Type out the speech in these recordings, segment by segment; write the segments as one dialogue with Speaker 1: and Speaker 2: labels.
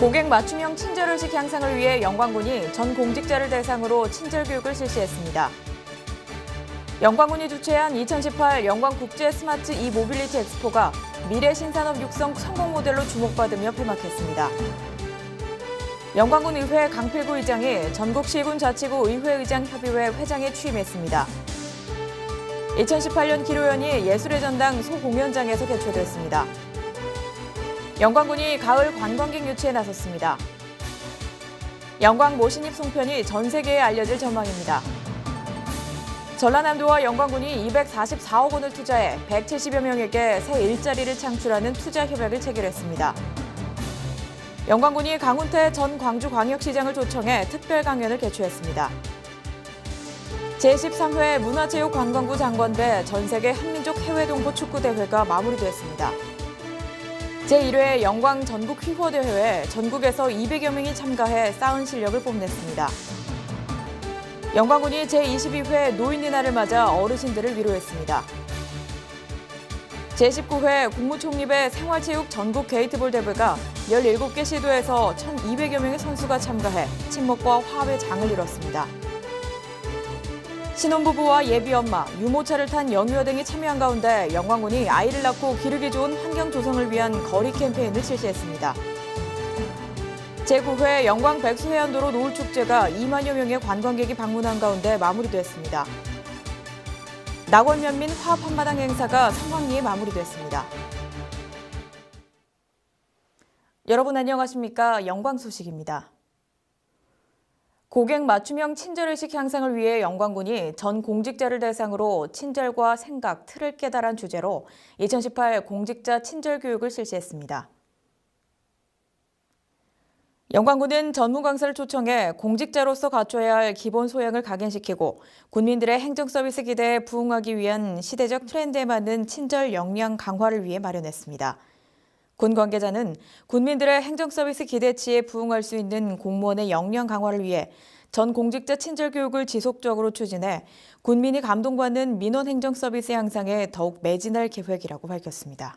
Speaker 1: 고객 맞춤형 친절의식 향상을 위해 영광군이 전 공직자를 대상으로 친절 교육을 실시했습니다. 영광군이 주최한 2018 영광국제 스마트 모빌리티 엑스포가 미래 신산업 육성 성공 모델로 주목받으며 폐막했습니다. 영광군 의회 강필구 의장이 전국시군 자치구 의회의장 협의회 회장에 취임했습니다. 2018년 기로연이 예술의 전당 소공연장에서 개최됐습니다. 영광군이 가을 관광객 유치에 나섰습니다. 영광 모신입 송편이 전 세계에 알려질 전망입니다. 전라남도와 영광군이 244억 원을 투자해 170여 명에게 새 일자리를 창출하는 투자 협약을 체결했습니다. 영광군이 강훈태 전 광주광역시장을 초청해 특별 강연을 개최했습니다. 제13회 문화체육관광부 장관배 전세계 한민족 해외동부 축구대회가 마무리됐습니다. 제1회 영광 전국 휘호대회에 전국에서 200여 명이 참가해 쌓은 실력을 뽐냈습니다. 영광군이 제22회 노인의 날을 맞아 어르신들을 위로했습니다. 제19회 국무총리배 생활체육 전국 게이트볼 대회가 17개 시도에서 1,200여 명의 선수가 참가해 친목과 화합의 장을 이뤘습니다. 신혼부부와 예비엄마, 유모차를 탄 영유아 등이 참여한 가운데 영광군이 아이를 낳고 기르기 좋은 환경 조성을 위한 거리 캠페인을 실시했습니다. 제9회 영광 백수해안도로 노을축제가 2만여 명의 관광객이 방문한 가운데 마무리됐습니다. 낙원면민 화합 한마당 행사가 성황리에 마무리됐습니다. 여러분 안녕하십니까? 영광 소식입니다. 고객 맞춤형 친절의식 향상을 위해 영광군이 전 공직자를 대상으로 친절과 생각, 틀을 깨달은 주제로 2018 공직자 친절 교육을 실시했습니다. 영광군은 전문 강사를 초청해 공직자로서 갖춰야 할 기본 소양을 각인시키고 군민들의 행정 서비스 기대에 부응하기 위한 시대적 트렌드에 맞는 친절 역량 강화를 위해 마련했습니다. 군 관계자는 군민들의 행정 서비스 기대치에 부응할 수 있는 공무원의 역량 강화를 위해 전 공직자 친절 교육을 지속적으로 추진해 군민이 감동받는 민원 행정 서비스 향상에 더욱 매진할 계획이라고 밝혔습니다.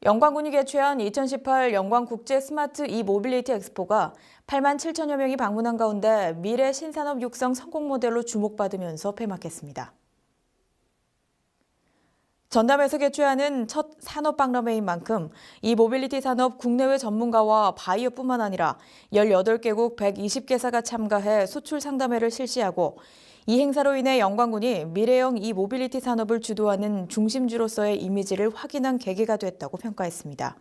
Speaker 1: 영광군이 개최한 2018 영광국제 스마트 모빌리티 엑스포가 8만 7천여 명이 방문한 가운데 미래 신산업 육성 성공 모델로 주목받으면서 폐막했습니다. 전남에서 개최하는 첫 산업박람회인 만큼 이 모빌리티 산업 국내외 전문가와 바이어뿐만 아니라 18개국 120개사가 참가해 수출 상담회를 실시하고 이 행사로 인해 영광군이 미래형 이 모빌리티 산업을 주도하는 중심주로서의 이미지를 확인한 계기가 됐다고 평가했습니다.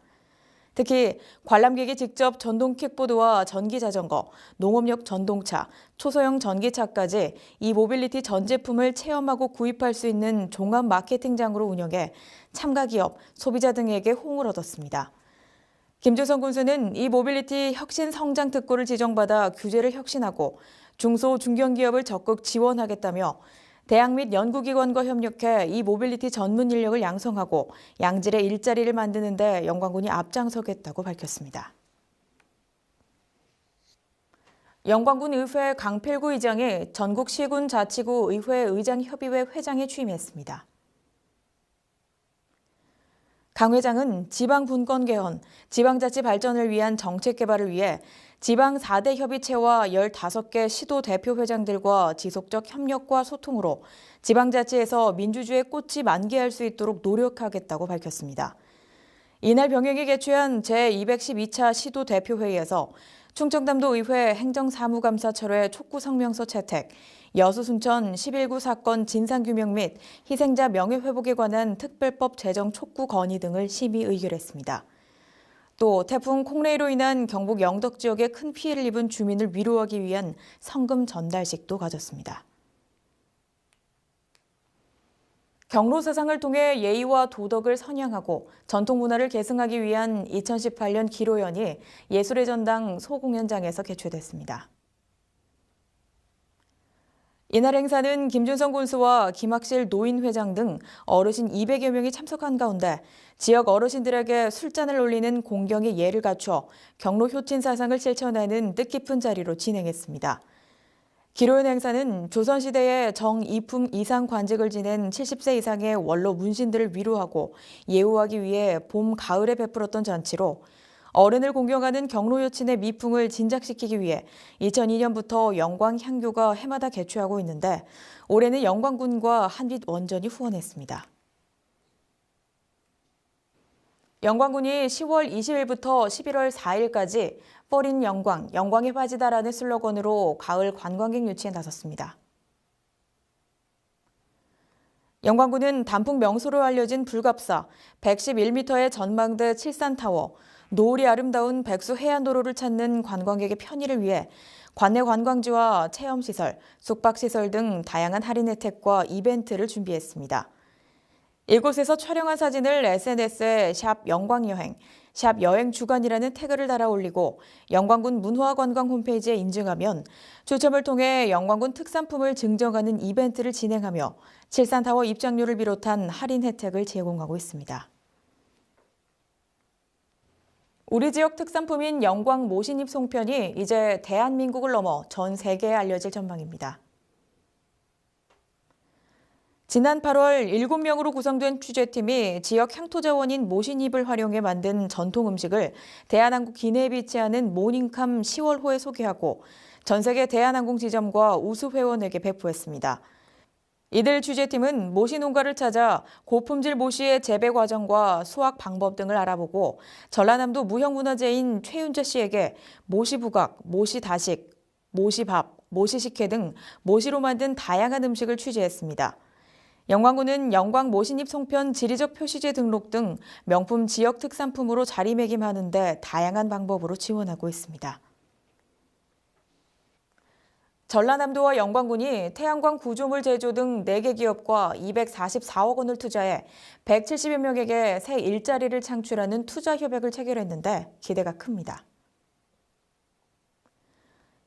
Speaker 1: 특히 관람객이 직접 전동 킥보드와 전기자전거, 농업용 전동차, 초소형 전기차까지 이 모빌리티 전 제품을 체험하고 구입할 수 있는 종합 마케팅장으로 운영해 참가 기업, 소비자 등에게 호응을 얻었습니다. 김주성 군수는 이 모빌리티 혁신 성장 특구를 지정받아 규제를 혁신하고 중소, 중견기업을 적극 지원하겠다며 대학 및 연구기관과 협력해 이 모빌리티 전문 인력을 양성하고 양질의 일자리를 만드는 데 영광군이 앞장서겠다고 밝혔습니다. 영광군 의회 강필구 의장이 전국시군 자치구 의회의장협의회 회장에 취임했습니다. 강 회장은 지방 분권 개헌, 지방자치 발전을 위한 정책 개발을 위해 지방 4대 협의체와 15개 시도 대표 회장들과 지속적 협력과 소통으로 지방자치에서 민주주의의 꽃이 만개할 수 있도록 노력하겠다고 밝혔습니다. 이날 병역이 개최한 제212차 시도 대표회의에서 충청남도 의회 행정사무감사철회 촉구 성명서 채택, 여수 순천 11구 사건 진상규명 및 희생자 명예회복에 관한 특별법 제정 촉구 건의 등을 심의 의결했습니다. 또 태풍 콩레이로 인한 경북 영덕 지역에 큰 피해를 입은 주민을 위로하기 위한 성금 전달식도 가졌습니다. 경로사상을 통해 예의와 도덕을 선양하고 전통 문화를 계승하기 위한 2018년 기로연이 예술의 전당 소공연장에서 개최됐습니다. 이날 행사는 김준성 군수와 김학실 노인회장 등 어르신 200여 명이 참석한 가운데 지역 어르신들에게 술잔을 올리는 공경의 예를 갖춰 경로 효친 사상을 실천하는 뜻깊은 자리로 진행했습니다. 기로연 행사는 조선시대에 정이품 이상 관직을 지낸 70세 이상의 원로 문신들을 위로하고 예우하기 위해 봄, 가을에 베풀었던 잔치로 어른을 공경하는 경로 여친의 미풍을 진작시키기 위해 2002년부터 영광향교가 해마다 개최하고 있는데 올해는 영광군과 한빛 원전이 후원했습니다. 영광군이 10월 20일부터 11월 4일까지 뻘인 영광, 영광에 빠지다라는 슬로건으로 가을 관광객 유치에 나섰습니다. 영광군은 단풍 명소로 알려진 불갑사, 111m의 전망대 칠산타워, 노을이 아름다운 백수 해안도로를 찾는 관광객의 편의를 위해 관내 관광지와 체험시설, 숙박시설 등 다양한 할인 혜택과 이벤트를 준비했습니다. 이곳에서 촬영한 사진을 SNS에 샵 영광여행, 샵 여행주간이라는 태그를 달아 올리고 영광군 문화관광 홈페이지에 인증하면 추첨을 통해 영광군 특산품을 증정하는 이벤트를 진행하며 칠산타워 입장료를 비롯한 할인 혜택을 제공하고 있습니다. 우리 지역 특산품인 영광 모신잎 송편이 이제 대한민국을 넘어 전 세계에 알려질 전망입니다. 지난 8월 7명으로 구성된 취재팀이 지역 향토자원인 모신잎을 활용해 만든 전통 음식을 대한항공 기내에 비치하는 모닝캄 10월호에 소개하고 전 세계 대한항공 지점과 우수 회원에게 배포했습니다. 이들 취재팀은 모시 농가를 찾아 고품질 모시의 재배 과정과 수확 방법 등을 알아보고 전라남도 무형문화재인 최윤재 씨에게 모시 부각, 모시 다식, 모시밥, 모시 식혜 등 모시로 만든 다양한 음식을 취재했습니다. 영광군은 영광 모신잎 송편 지리적 표시제 등록 등 명품 지역 특산품으로 자리매김하는 데 다양한 방법으로 지원하고 있습니다. 전라남도와 영광군이 태양광 구조물 제조 등 4개 기업과 244억 원을 투자해 170여 명에게 새 일자리를 창출하는 투자 협약을 체결했는데 기대가 큽니다.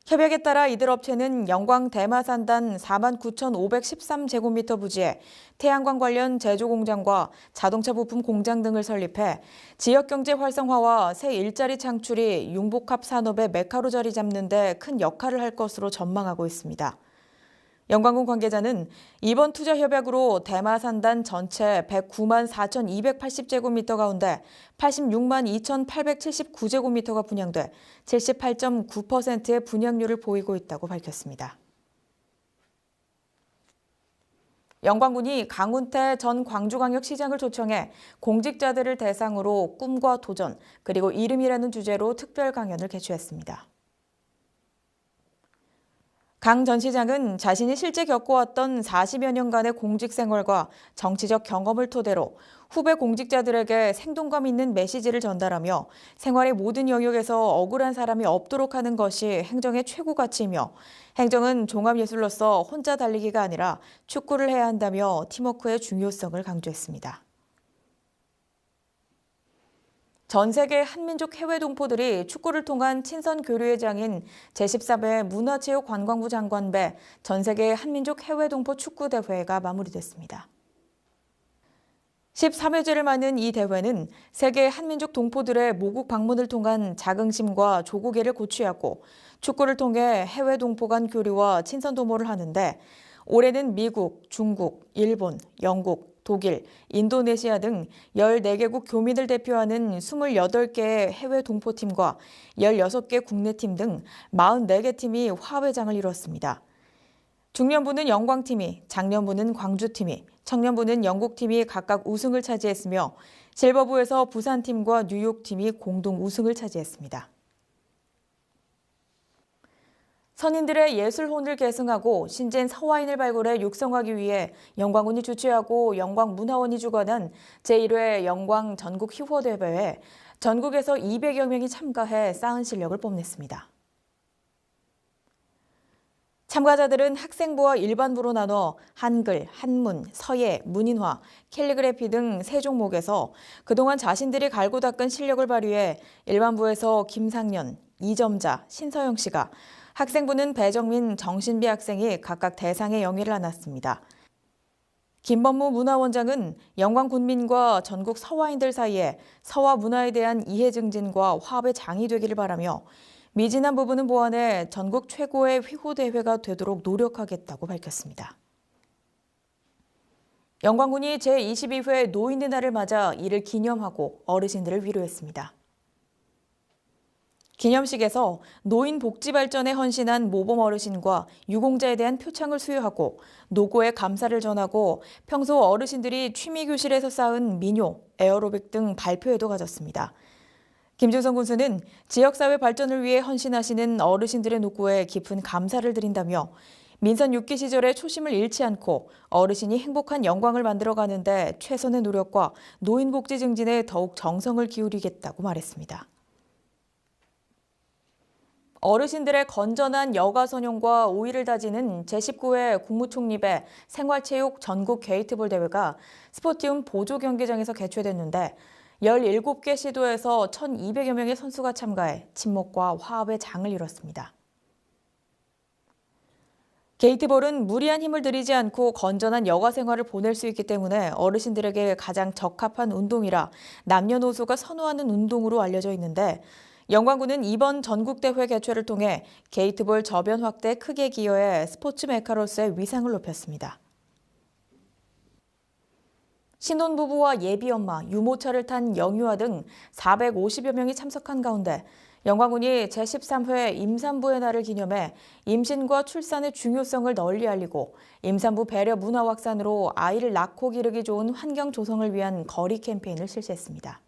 Speaker 1: 협약에 따라 이들 업체는 영광 대마산단 49,513제곱미터 부지에 태양광 관련 제조 공장과 자동차 부품 공장 등을 설립해 지역 경제 활성화와 새 일자리 창출이 융복합 산업의 메카로 자리 잡는 데 큰 역할을 할 것으로 전망하고 있습니다. 영광군 관계자는 이번 투자 협약으로 대마산단 전체 109만 4,280제곱미터 가운데 86만 2,879제곱미터가 분양돼 78.9%의 분양률을 보이고 있다고 밝혔습니다. 영광군이 강훈태 전 광주광역시장을 초청해 공직자들을 대상으로 꿈과 도전, 그리고 이름이라는 주제로 특별 강연을 개최했습니다. 강 전 시장은 자신이 실제 겪어왔던 40여 년간의 공직 생활과 정치적 경험을 토대로 후배 공직자들에게 생동감 있는 메시지를 전달하며 생활의 모든 영역에서 억울한 사람이 없도록 하는 것이 행정의 최고 가치이며 행정은 종합예술로서 혼자 달리기가 아니라 축구를 해야 한다며 팀워크의 중요성을 강조했습니다. 전 세계 한민족 해외 동포들이 축구를 통한 친선 교류의 장인 제13회 문화체육관광부 장관배 전 세계 한민족 해외 동포 축구 대회가 마무리됐습니다. 13회째를 맞는 이 대회는 세계 한민족 동포들의 모국 방문을 통한 자긍심과 조국애를 고취하고 축구를 통해 해외 동포 간 교류와 친선 도모를 하는데 올해는 미국, 중국, 일본, 영국, 독일, 인도네시아 등 14개국 교민을 대표하는 28개의 해외 동포팀과 16개 국내팀 등 44개 팀이 화회장을 이뤘습니다. 중년부는 영광팀이, 장년부는 광주팀이, 청년부는 영국팀이 각각 우승을 차지했으며 실버부에서 부산팀과 뉴욕팀이 공동 우승을 차지했습니다. 선인들의 예술혼을 계승하고 신진 서화인을 발굴해 육성하기 위해 영광군이 주최하고 영광문화원이 주관한 제1회 영광 전국 희호대회에 전국에서 200여 명이 참가해 쌓은 실력을 뽐냈습니다. 참가자들은 학생부와 일반부로 나눠 한글, 한문, 서예, 문인화, 캘리그래피 등 세 종목에서 그동안 자신들이 갈고 닦은 실력을 발휘해 일반부에서 김상년, 이점자, 신서영 씨가 학생부는 배정민, 정신비 학생이 각각 대상의 영예를 안았습니다. 김범무 문화원장은 영광군민과 전국 서화인들 사이에 서화 문화에 대한 이해 증진과 화합의 장이 되기를 바라며 미진한 부분은 보완해 전국 최고의 휘호대회가 되도록 노력하겠다고 밝혔습니다. 영광군이 제22회 노인의 날을 맞아 이를 기념하고 어르신들을 위로했습니다. 기념식에서 노인 복지 발전에 헌신한 모범 어르신과 유공자에 대한 표창을 수여하고 노고에 감사를 전하고 평소 어르신들이 취미 교실에서 쌓은 민요, 에어로빅 등 발표회도 가졌습니다. 김준성 군수는 지역사회 발전을 위해 헌신하시는 어르신들의 노고에 깊은 감사를 드린다며 민선 6기 시절의 초심을 잃지 않고 어르신이 행복한 영광을 만들어가는 데 최선의 노력과 노인복지 증진에 더욱 정성을 기울이겠다고 말했습니다. 어르신들의 건전한 여가 선용과 오의를 다지는 제19회 국무총리배 생활체육 전국 게이트볼 대회가 스포티움 보조 경기장에서 개최됐는데 17개 시도에서 1,200여 명의 선수가 참가해 친목과 화합의 장을 이뤘습니다. 게이트볼은 무리한 힘을 들이지 않고 건전한 여가 생활을 보낼 수 있기 때문에 어르신들에게 가장 적합한 운동이라 남녀노소가 선호하는 운동으로 알려져 있는데 영광군은 이번 전국대회 개최를 통해 게이트볼 저변 확대에 크게 기여해 스포츠 메카로서의 위상을 높였습니다. 신혼부부와 예비엄마, 유모차를 탄 영유아 등 450여 명이 참석한 가운데 영광군이 제13회 임산부의 날을 기념해 임신과 출산의 중요성을 널리 알리고 임산부 배려 문화 확산으로 아이를 낳고 기르기 좋은 환경 조성을 위한 거리 캠페인을 실시했습니다.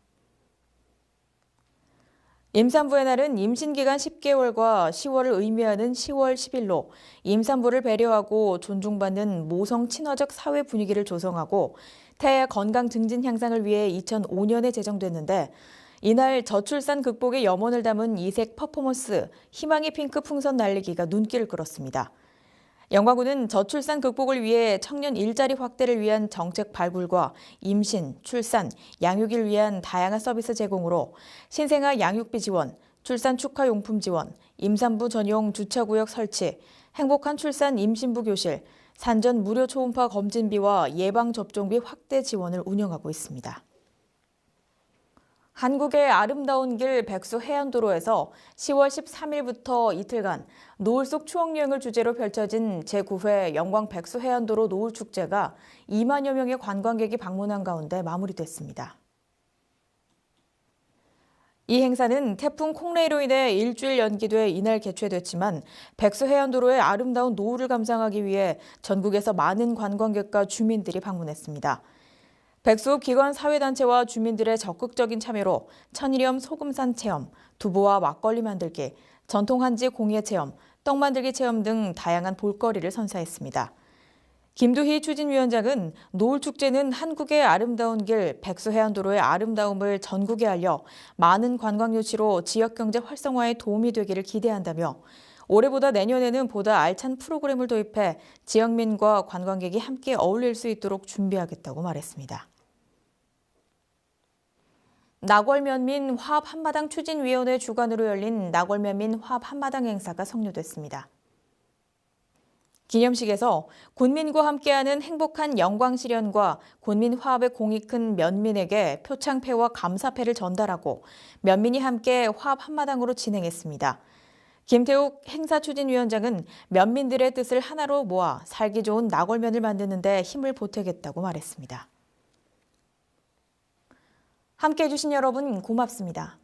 Speaker 1: 임산부의 날은 임신기간 10개월과 10월을 의미하는 10월 10일로 임산부를 배려하고 존중받는 모성 친화적 사회 분위기를 조성하고 태아 건강 증진 향상을 위해 2005년에 제정됐는데 이날 저출산 극복의 염원을 담은 이색 퍼포먼스 희망의 핑크 풍선 날리기가 눈길을 끌었습니다. 영광군은 저출산 극복을 위해 청년 일자리 확대를 위한 정책 발굴과 임신, 출산, 양육을 위한 다양한 서비스 제공으로 신생아 양육비 지원, 출산 축하용품 지원, 임산부 전용 주차구역 설치, 행복한 출산 임신부 교실, 산전 무료 초음파 검진비와 예방접종비 확대 지원을 운영하고 있습니다. 한국의 아름다운 길 백수 해안도로에서 10월 13일부터 이틀간 노을 속 추억여행을 주제로 펼쳐진 제9회 영광 백수 해안도로 노을축제가 2만여 명의 관광객이 방문한 가운데 마무리됐습니다. 이 행사는 태풍 콩레이로 인해 일주일 연기돼 이날 개최됐지만 백수 해안도로의 아름다운 노을을 감상하기 위해 전국에서 많은 관광객과 주민들이 방문했습니다. 백수읍 기관 사회단체와 주민들의 적극적인 참여로 천일염 소금산 체험, 두부와 막걸리 만들기, 전통 한지 공예 체험, 떡 만들기 체험 등 다양한 볼거리를 선사했습니다. 김두희 추진위원장은 노을축제는 한국의 아름다운 길 백수해안도로의 아름다움을 전국에 알려 많은 관광 유치로 지역경제 활성화에 도움이 되기를 기대한다며 올해보다 내년에는 보다 알찬 프로그램을 도입해 지역민과 관광객이 함께 어울릴 수 있도록 준비하겠다고 말했습니다. 나궐면민 화합 한마당 추진위원회 주관으로 열린 나궐면민 화합 한마당 행사가 성료됐습니다. 기념식에서 군민과 함께하는 행복한 영광 실현과 군민 화합의 공이 큰 면민에게 표창패와 감사패를 전달하고 면민이 함께 화합 한마당으로 진행했습니다. 김태욱 행사추진위원장은 면민들의 뜻을 하나로 모아 살기 좋은 나궐면을 만드는 데 힘을 보태겠다고 말했습니다. 함께해 주신 여러분 고맙습니다.